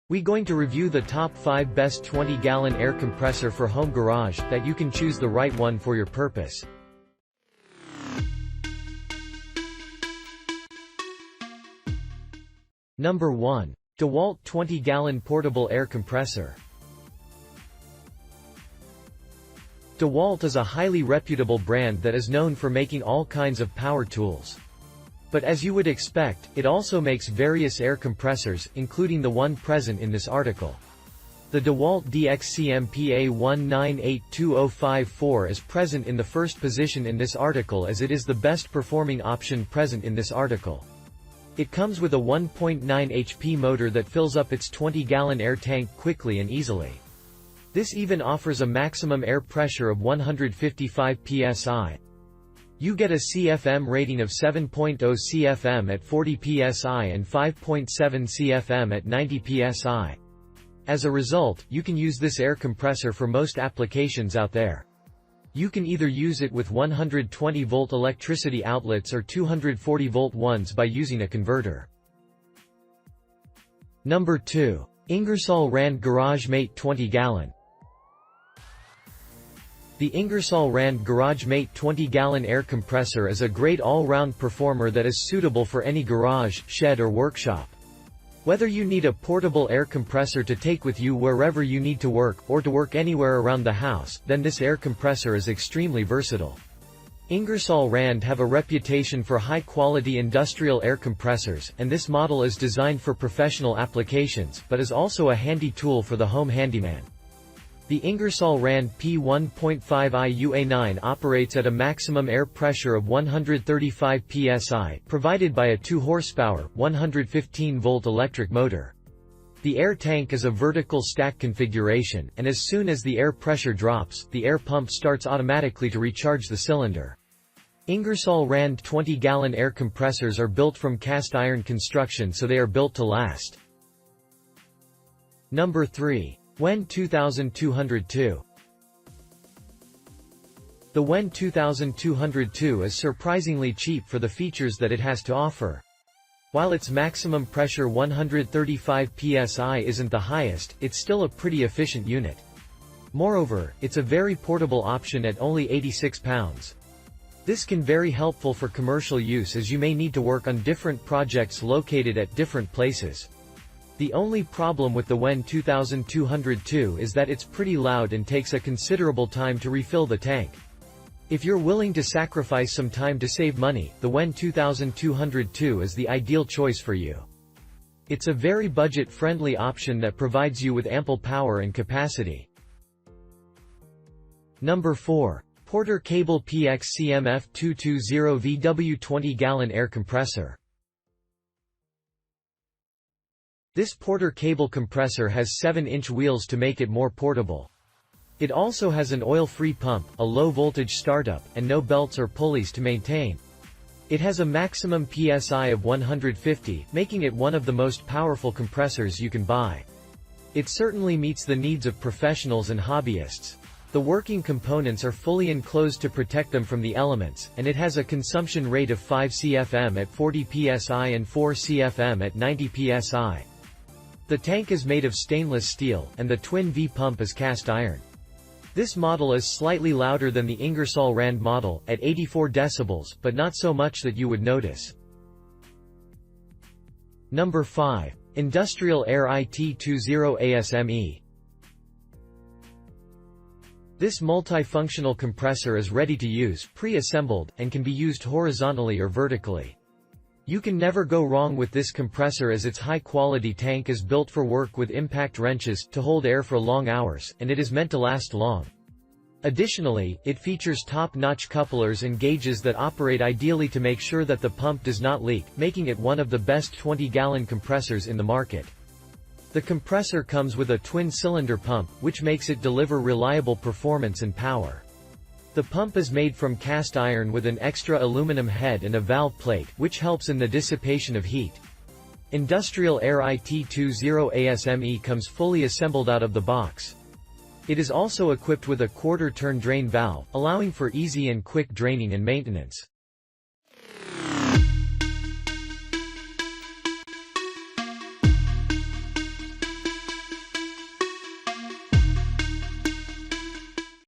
We're going to review the top 5 best 20-gallon air compressor for home garage, that you can choose the right one for your purpose. Number 1. Dewalt 20-gallon portable air compressor. Dewalt is a highly reputable brand that is known for making all kinds of power tools. But as you would expect, it also makes various air compressors, including the one present in this article. The Dewalt DXCMPA198205 is present in the first position in this article as it is the best performing option present in this article. It comes with a 1.9 HP motor that fills up its 20-gallon air tank quickly and easily. This even offers a maximum air pressure of 155 psi. You get a CFM rating of 7.0 CFM at 40 psi and 5.7 CFM at 90 psi. As a result, you can use this air compressor for most applications out there. You can either use it with 120-volt electricity outlets or 240-volt ones by using a converter. Number 2. Ingersoll Rand GarageMate 20-gallon. The Ingersoll Rand GarageMate 20-gallon air compressor is a great all-round performer that is suitable for any garage, shed or workshop. Whether you need a portable air compressor to take with you wherever you need to work, or to work anywhere around the house, then this air compressor is extremely versatile. Ingersoll Rand have a reputation for high-quality industrial air compressors, and this model is designed for professional applications, but is also a handy tool for the home handyman. The Ingersoll Rand P1.5i-UA9 operates at a maximum air pressure of 135 psi, provided by a 2-horsepower, 115-volt electric motor. The air tank is a vertical stack configuration, and as soon as the air pressure drops, the air pump starts automatically to recharge the cylinder. Ingersoll Rand 20-gallon air compressors are built from cast iron construction, so they are built to last. Number 3. WEN 2202. The WEN 2202 is surprisingly cheap for the features that it has to offer. While its maximum pressure 135 psi isn't the highest, it's still a pretty efficient unit. Moreover, it's a very portable option at only 86 pounds. This can be very helpful for commercial use as you may need to work on different projects located at different places. The only problem with the WEN 2202 is that it's pretty loud and takes a considerable time to refill the tank. If you're willing to sacrifice some time to save money, the WEN 2202 is the ideal choice for you. It's a very budget-friendly option that provides you with ample power and capacity. Number 4. PORTERCABLE PXCMF220VW 20-gallon air compressor. This PORTERCABLE compressor has 7-inch wheels to make it more portable. It also has an oil-free pump, a low-voltage startup, and no belts or pulleys to maintain. It has a maximum PSI of 150, making it one of the most powerful compressors you can buy. It certainly meets the needs of professionals and hobbyists. The working components are fully enclosed to protect them from the elements, and it has a consumption rate of 5 CFM at 40 psi and 4 CFM at 90 psi. The tank is made of stainless steel, and the twin V-pump is cast iron. This model is slightly louder than the Ingersoll Rand model, at 84 decibels, but not so much that you would notice. Number 5. Industrial Air IT20 ASME. This multifunctional compressor is ready to use, pre-assembled, and can be used horizontally or vertically. You can never go wrong with this compressor as its high-quality tank is built for work with impact wrenches, to hold air for long hours, and it is meant to last long. Additionally, it features top-notch couplers and gauges that operate ideally to make sure that the pump does not leak, making it one of the best 20-gallon compressors in the market. The compressor comes with a twin-cylinder pump, which makes it deliver reliable performance and power. The pump is made from cast iron with an extra aluminum head and a valve plate, which helps in the dissipation of heat. Industrial Air IT20 ASME comes fully assembled out of the box. It is also equipped with a quarter-turn drain valve, allowing for easy and quick draining and maintenance.